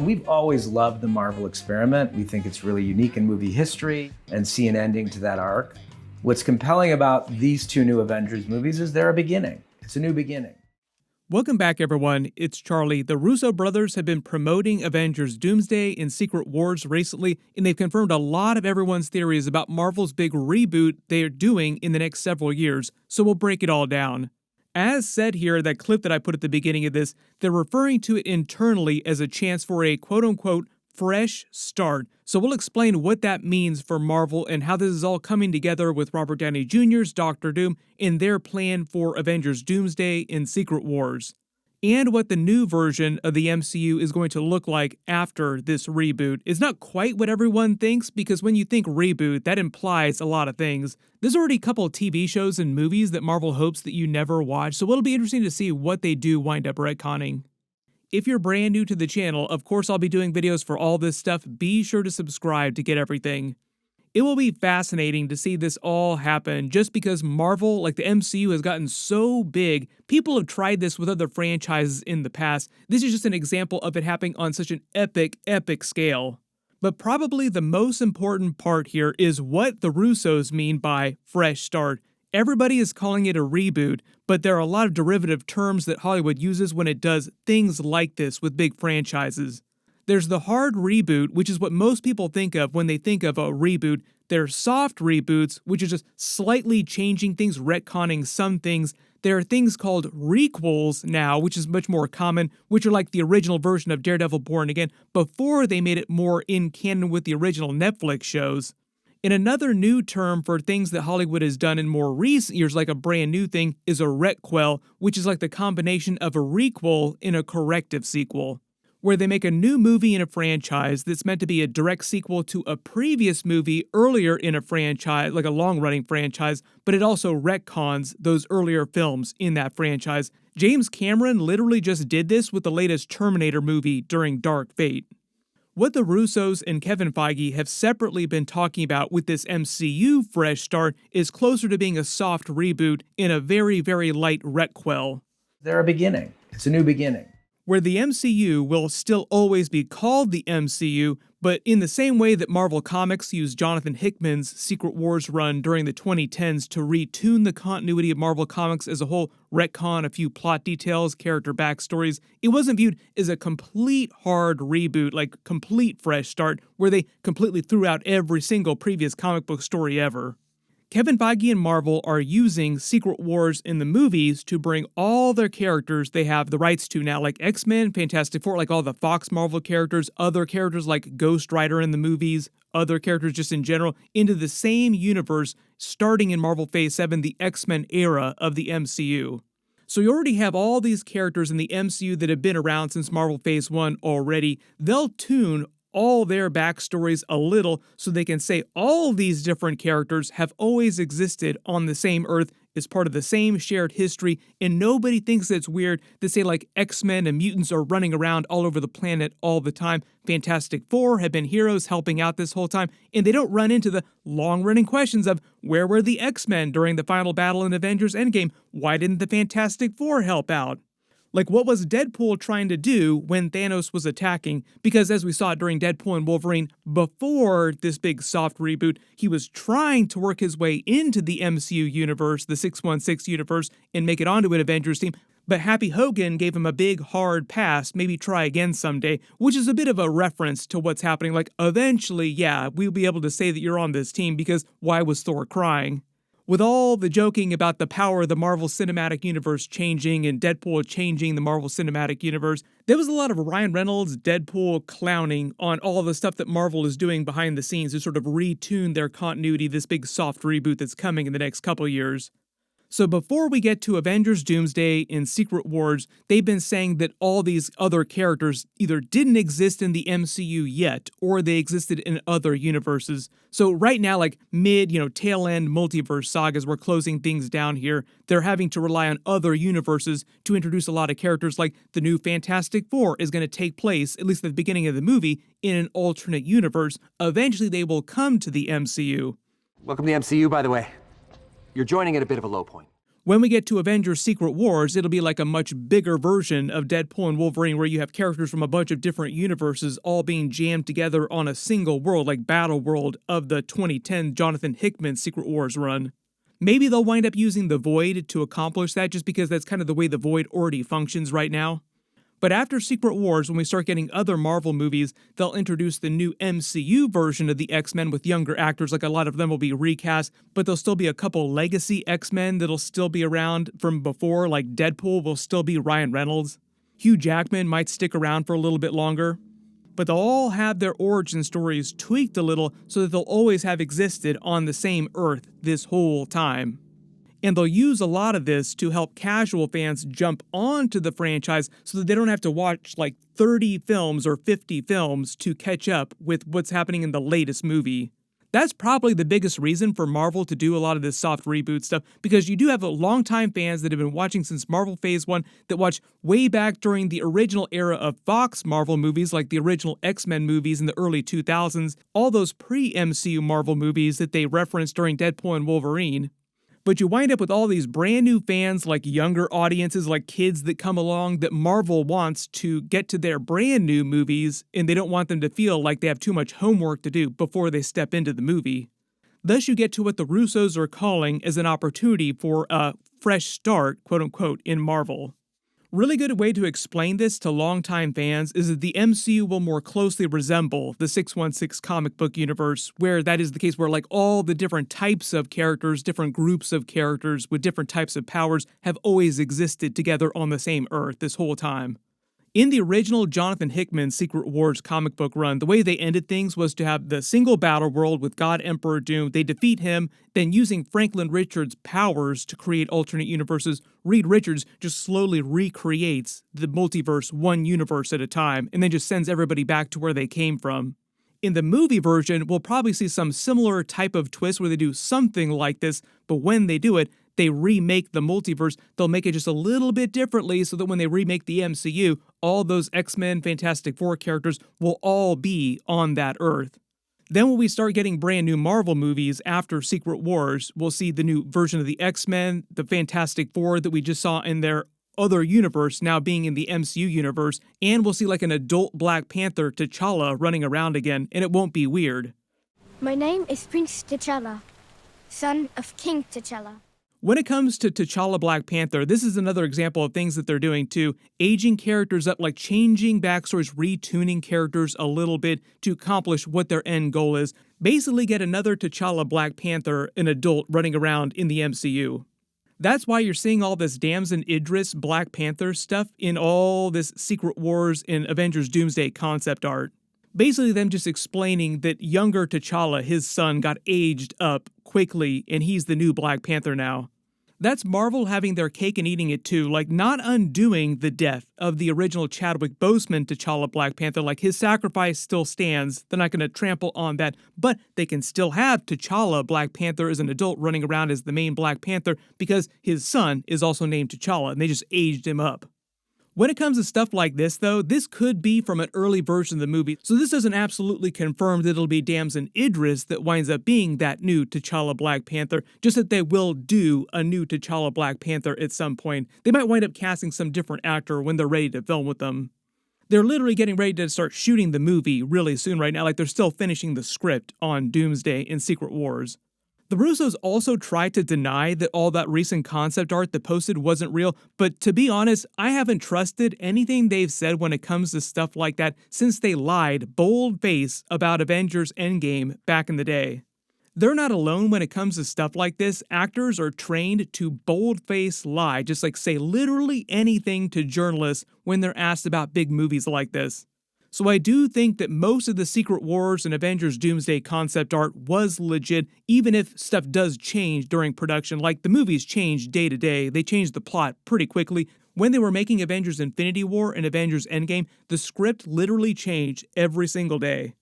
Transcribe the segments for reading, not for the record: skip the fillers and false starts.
We've always loved the Marvel experiment. We think it's really unique in movie history and see an ending to that arc. What's compelling about these two new Avengers movies is they're a beginning. It's a new beginning. Welcome back, everyone. It's Charlie. The Russo brothers have been promoting Avengers Doomsday and Secret Wars recently, and they've confirmed a lot of everyone's theories about Marvel's big reboot they're doing in the next several years, so we'll break it all down. As said here, that clip that I put at the beginning of this, they're referring to it internally as a chance for a quote-unquote fresh start. So we'll explain what that means for Marvel and how this is all coming together with Robert Downey Jr.'s Doctor Doom and their plan for Avengers Doomsday and Secret Wars. And what the new version of the MCU is going to look like after this reboot. It's not quite what everyone thinks, because when you think reboot, that implies a lot of things. There's already a couple of TV shows and movies that Marvel hopes that you never watch, so it'll be interesting to see what they do wind up retconning. If you're brand new to the channel, of course I'll be doing videos for all this stuff. Be sure to subscribe to get everything. It will be fascinating to see this all happen just because Marvel, like the MCU, has gotten so big. People have tried this with other franchises in the past. This is just an example of it happening on such an epic scale. But probably the most important part here is what the Russos mean by fresh start. Everybody is calling it a reboot, but there are a lot of derivative terms that Hollywood uses when it does things like this with big franchises. There's the hard reboot, which is what most people think of when they think of a reboot. There's soft reboots, which is just slightly changing things, retconning some things. There are things called requels now, which is much more common, which are like the original version of Daredevil Born Again, before they made it more in canon with the original Netflix shows. And another new term for things that Hollywood has done in more recent years, like a brand new thing, is a retquel, which is like the combination of a requel and a corrective sequel, where they make a new movie in a franchise that's meant to be a direct sequel to a previous movie earlier in a franchise, like a long-running franchise, but it also retcons those earlier films in that franchise. James Cameron literally just did this with the latest Terminator movie during Dark Fate. What the Russos and Kevin Feige have separately been talking about with this MCU fresh start is closer to being a soft reboot in a very light retquel. They're a beginning. It's a new beginning. Where the MCU will still always be called the MCU, but in the same way that Marvel Comics used Jonathan Hickman's Secret Wars run during the 2010s to retune the continuity of Marvel Comics as a whole, retcon a few plot details, character backstories, it wasn't viewed as a complete hard reboot, like complete fresh start, where they completely threw out every single previous comic book story ever. Kevin Feige and Marvel are using Secret Wars in the movies to bring all their characters they have the rights to now, like X-Men, Fantastic Four, like all the Fox Marvel characters, other characters like Ghost Rider in the movies, other characters just in general, into the same universe starting in Marvel Phase 7, the X-Men era of the MCU. So you already have all these characters in the MCU that have been around since Marvel Phase 1 already. They'll tune all their backstories a little so they can say all these different characters have always existed on the same Earth as part of the same shared history, and nobody thinks it's weird to say like X-Men and mutants are running around all over the planet all the time. Fantastic Four have been heroes helping out this whole time, and they don't run into the long-running questions of where were the X-Men during the final battle in Avengers Endgame? Why didn't the Fantastic Four help out? Like, what was Deadpool trying to do when Thanos was attacking? Because as we saw during Deadpool and Wolverine, before this big soft reboot, he was trying to work his way into the MCU universe, the 616 universe, and make it onto an Avengers team. But Happy Hogan gave him a big hard pass, maybe try again someday, which is a bit of a reference to what's happening. Like, eventually, yeah, we'll be able to say that you're on this team, because why was Thor crying? With all the joking about the power of the Marvel Cinematic Universe changing and Deadpool changing the Marvel Cinematic Universe, there was a lot of Ryan Reynolds Deadpool clowning on all the stuff that Marvel is doing behind the scenes to sort of retune their continuity, this big soft reboot that's coming in the next couple years. So before we get to Avengers Doomsday and Secret Wars, they've been saying that all these other characters either didn't exist in the MCU yet, or they existed in other universes. So right now, like tail end multiverse sagas, we're closing things down here. They're having to rely on other universes to introduce a lot of characters, like the new Fantastic Four is going to take place, at least at the beginning of the movie, in an alternate universe. Eventually they will come to the MCU. Welcome to the MCU, by the way. You're joining at a bit of a low point. When we get to Avengers Secret Wars, it'll be like a much bigger version of Deadpool and Wolverine where you have characters from a bunch of different universes all being jammed together on a single world like Battleworld of the 2010 Jonathan Hickman Secret Wars run. Maybe they'll wind up using the Void to accomplish that just because that's kind of the way the Void already functions right now. But after Secret Wars, when we start getting other Marvel movies, they'll introduce the new MCU version of the X-Men with younger actors, like a lot of them will be recast, but there'll still be a couple legacy X-Men that'll still be around from before, like Deadpool will still be Ryan Reynolds. Hugh Jackman might stick around for a little bit longer. But they'll all have their origin stories tweaked a little so that they'll always have existed on the same Earth this whole time. And they'll use a lot of this to help casual fans jump onto the franchise so that they don't have to watch like 30 films or 50 films to catch up with what's happening in the latest movie. That's probably the biggest reason for Marvel to do a lot of this soft reboot stuff, because you do have longtime fans that have been watching since Marvel Phase 1 that watched way back during the original era of Fox Marvel movies, like the original X-Men movies in the early 2000s, all those pre-MCU Marvel movies that they referenced during Deadpool and Wolverine. But you wind up with all these brand new fans, like younger audiences, like kids that come along that Marvel wants to get to their brand new movies, and they don't want them to feel like they have too much homework to do before they step into the movie. Thus you get to what the Russos are calling as an opportunity for a fresh start, quote unquote, in Marvel. Really good way to explain this to longtime fans is that the MCU will more closely resemble the 616 comic book universe, where that is the case where like all the different types of characters, different groups of characters with different types of powers have always existed together on the same Earth this whole time. In the original Jonathan Hickman Secret Wars comic book run, the way they ended things was to have the single battle world with God Emperor Doom. They defeat him, then using Franklin Richards' powers to create alternate universes, Reed Richards just slowly recreates the multiverse one universe at a time, and then just sends everybody back to where they came from. In the movie version, we'll probably see some similar type of twist where they do something like this, but when they do it, they remake the multiverse. They'll make it just a little bit differently so that when they remake the MCU, all those X-Men, Fantastic Four characters will all be on that Earth. Then when we start getting brand new Marvel movies after Secret Wars, we'll see the new version of the X-Men, the Fantastic Four that we just saw in their other universe now being in the MCU universe, and we'll see like an adult Black Panther T'Challa running around again, and it won't be weird. My name is Prince T'Challa, son of King T'Challa. When it comes to T'Challa Black Panther, this is another example of things that they're doing too, aging characters up, like changing backstories, retuning characters a little bit to accomplish what their end goal is. Basically get another T'Challa Black Panther, an adult, running around in the MCU. That's why you're seeing all this Damson Idris Black Panther stuff in all this Secret Wars and Avengers Doomsday concept art. Basically them just explaining that younger T'Challa, his son, got aged up quickly and he's the new Black Panther now. That's Marvel having their cake and eating it too, like not undoing the death of the original Chadwick Boseman T'Challa Black Panther, like his sacrifice still stands, they're not going to trample on that, but they can still have T'Challa Black Panther as an adult running around as the main Black Panther because his son is also named T'Challa and they just aged him up. When it comes to stuff like this, though, this could be from an early version of the movie, so this doesn't absolutely confirm that it'll be Damson Idris that winds up being that new T'Challa Black Panther, just that they will do a new T'Challa Black Panther at some point. They might wind up casting some different actor when they're ready to film with them. They're literally getting ready to start shooting the movie really soon right now, like they're still finishing the script on Doomsday and Secret Wars. The Russos also tried to deny that all that recent concept art that posted wasn't real, but to be honest, I haven't trusted anything they've said when it comes to stuff like that since they lied bold-faced about Avengers Endgame back in the day. They're not alone when it comes to stuff like this. Actors are trained to bold-faced lie, just like say literally anything to journalists when they're asked about big movies like this. So I do think that most of the Secret Wars and Avengers Doomsday concept art was legit, even if stuff does change during production. Like the movies change day to day, they change the plot pretty quickly. When they were making Avengers Infinity War and Avengers Endgame, the script literally changed every single day.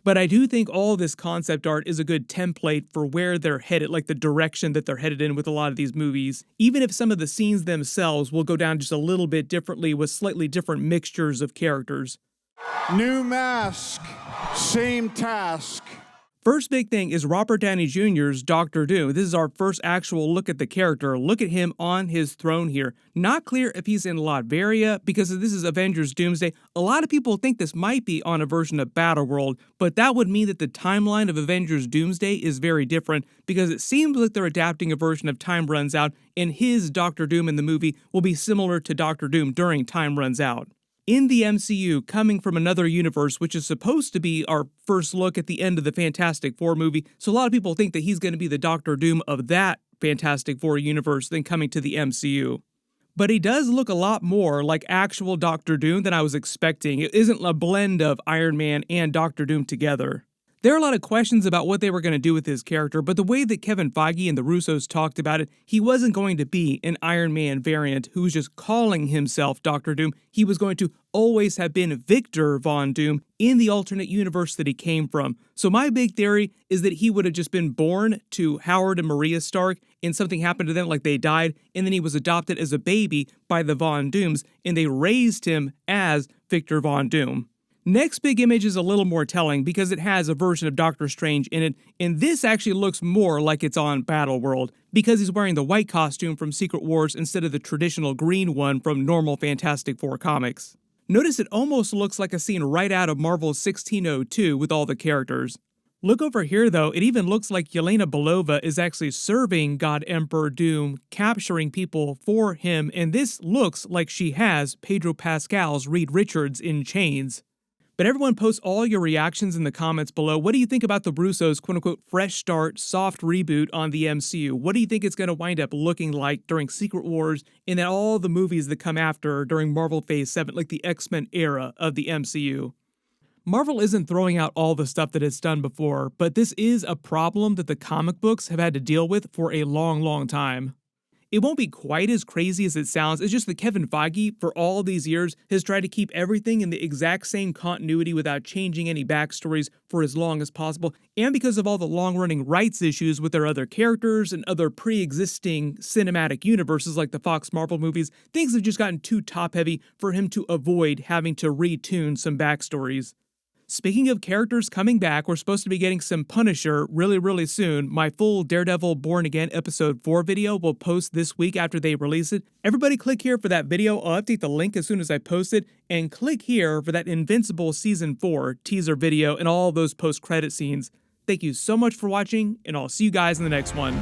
But I do think all of this concept art is a good template for where they're headed, like the direction that they're headed in with a lot of these movies. Even if some of the scenes themselves will go down just a little bit differently with slightly different mixtures of characters. New mask, same task. First big thing is Robert Downey Jr.'s Doctor Doom. This is our first actual look at the character. Look at him on his throne here. Not clear if he's in Latveria because this is Avengers Doomsday. A lot of people think this might be on a version of Battleworld, but that would mean that the timeline of Avengers Doomsday is very different because it seems like they're adapting a version of Time Runs Out, and his Doctor Doom in the movie will be similar to Doctor Doom during Time Runs Out. In the MCU, coming from another universe, which is supposed to be our first look at the end of the Fantastic Four movie, so a lot of people think that he's going to be the Doctor Doom of that Fantastic Four universe than coming to the MCU. But he does look a lot more like actual Doctor Doom than I was expecting. It isn't a blend of Iron Man and Doctor Doom together. There are a lot of questions about what they were going to do with his character, but the way that Kevin Feige and the Russos talked about it, he wasn't going to be an Iron Man variant who was just calling himself Doctor Doom. He was going to always have been Victor Von Doom in the alternate universe that he came from. So my big theory is that he would have just been born to Howard and Maria Stark, and something happened to them, like they died, and then he was adopted as a baby by the Von Dooms, and they raised him as Victor Von Doom. Next big image is a little more telling because it has a version of Doctor Strange in it, and this actually looks more like it's on Battleworld because he's wearing the white costume from Secret Wars instead of the traditional green one from normal Fantastic Four comics. Notice it almost looks like a scene right out of Marvel's 1602 with all the characters. Look over here though, it even looks like Yelena Belova is actually serving God Emperor Doom, capturing people for him, and this looks like she has Pedro Pascal's Reed Richards in chains. But everyone post all your reactions in the comments below. What do you think about the Russos' quote-unquote fresh start, soft reboot on the MCU? What do you think it's going to wind up looking like during Secret Wars and then all the movies that come after during Marvel Phase 7, like the X-Men era of the MCU? Marvel isn't throwing out all the stuff that it's done before, but this is a problem that the comic books have had to deal with for a long, long time. It won't be quite as crazy as it sounds. It's just that Kevin Feige, for all these years, has tried to keep everything in the exact same continuity without changing any backstories for as long as possible. And because of all the long-running rights issues with their other characters and other pre-existing cinematic universes like the Fox Marvel movies, things have just gotten too top-heavy for him to avoid having to retune some backstories. Speaking of characters coming back, we're supposed to be getting some Punisher really soon. My full Daredevil Born Again Episode 4 video will post this week after they release it. Everybody click here for that video. I'll update the link as soon as I post it. And click here for that Invincible Season 4 teaser video and all those post-credit scenes. Thank you so much for watching, and I'll see you guys in the next one.